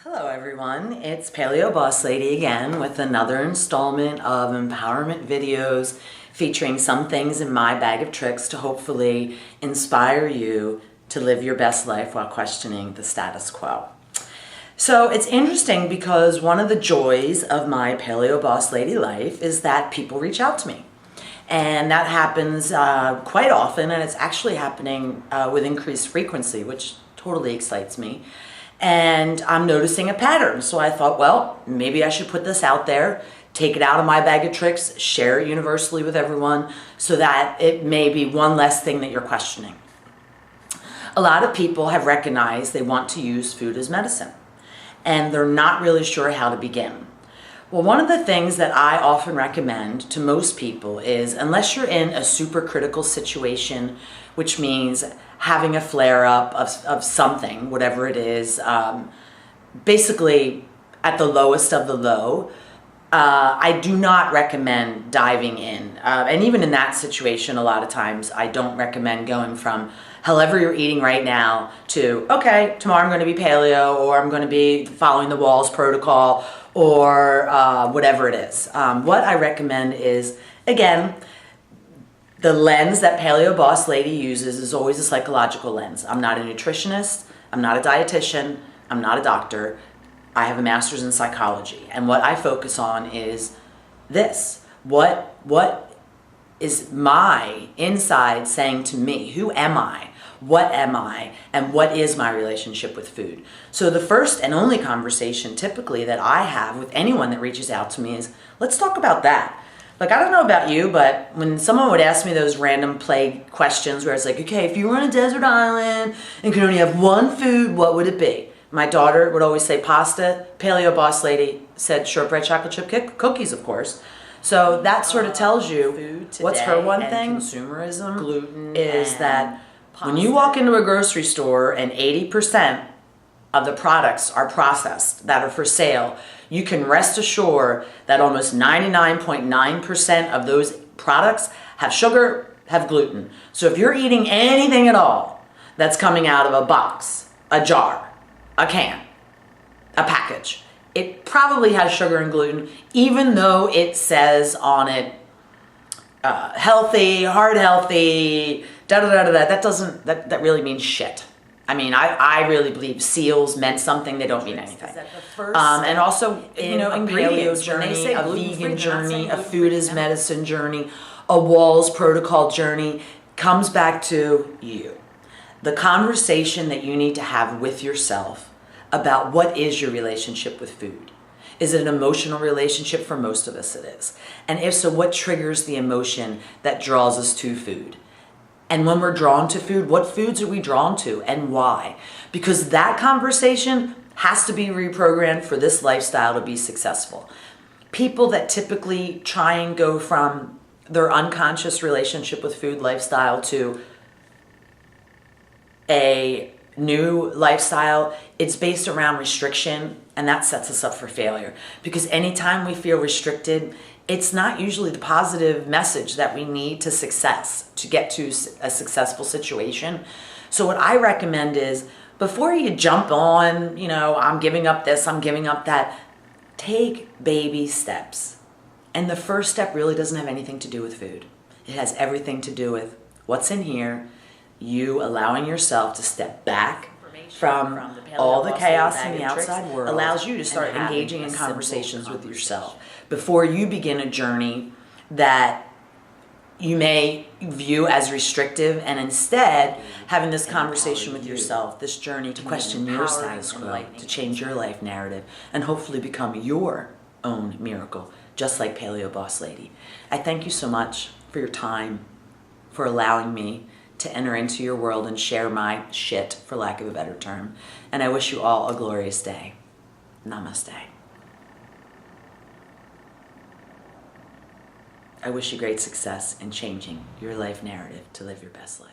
Hello everyone, it's PaleoBOSS Lady again with another installment of empowerment videos featuring some things in my bag of tricks to hopefully inspire you to live your best life while questioning the status quo. So it's interesting because one of the joys of my PaleoBOSS Lady life is that people reach out to me. And that happens quite often, and it's actually happening with increased frequency, which totally excites me. And I'm noticing a pattern. So I thought, well, maybe I should put this out there, take it out of my bag of tricks, share it universally with everyone so that it may be one less thing that you're questioning. A lot of people have recognized they want to use food as medicine, and they're not really sure how to begin. Well, one of the things that I often recommend to most people is, unless you're in a super critical situation, which means having a flare-up of something, whatever it is, basically at the lowest of the low, I do not recommend diving in. And even in that situation, a lot of times I don't recommend going from however you're eating right now to, okay, tomorrow I'm going to be paleo, or I'm going to be following the Walls protocol, or whatever it is. What I recommend is, again, the lens that PaleoBOSS Lady uses is always a psychological lens. I'm not a nutritionist, I'm not a dietitian, I'm not a doctor. I have a master's in psychology, and what I focus on is this. What is my inside saying to me? Who am I? What am I? And what is my relationship with food? So the first and only conversation typically that I have with anyone that reaches out to me is, let's talk about that. Like, I don't know about you, but when someone would ask me those random plague questions where it's like, okay, if you were on a desert island and could only have one food, what would it be? My daughter would always say pasta. PaleoBOSS Lady said shortbread chocolate chip cookies, of course. So that sort of tells you what's her one thing. Consumerism, gluten, is that when you walk into a grocery store and 80% of the products are processed that are for sale, you can rest assured that almost 99.9% of those products have sugar, have gluten. So if you're eating anything at all that's coming out of a box, a jar, a can, a package, it probably has sugar and gluten, even though it says on it healthy, heart healthy, that really means shit. I mean, I really believe seals meant something. They don't mean anything. And also, you know, ingredients journey, a vegan journey, a food as medicine journey, a Walls protocol journey comes back to you. The conversation that you need to have with yourself about what is your relationship with food. Is it an emotional relationship? For most of us it is. And if so, what triggers the emotion that draws us to food? And when we're drawn to food, what foods are we drawn to and why? Because that conversation has to be reprogrammed for this lifestyle to be successful. People that typically try and go from their unconscious relationship with food lifestyle to a new lifestyle, it's based around restriction, and that sets us up for failure. Because anytime we feel restricted, it's not usually the positive message that we need to success, to get to a successful situation. So what I recommend is, before you jump on, you know, I'm giving up this, I'm giving up that, take baby steps. And the first step really doesn't have anything to do with food. It has everything to do with what's in here, you allowing yourself to step back from all the chaos in the outside world, allows you to start engaging in conversations with yourself before you begin a journey that you may view as restrictive, and instead having this conversation with yourself, this journey to question your status quo, to change your life narrative, and hopefully become your own miracle, just like PaleoBOSS Lady. I thank you so much for your time, for allowing me to enter into your world and share my shit, for lack of a better term. And I wish you all a glorious day. Namaste. I wish you great success in changing your life narrative to live your best life.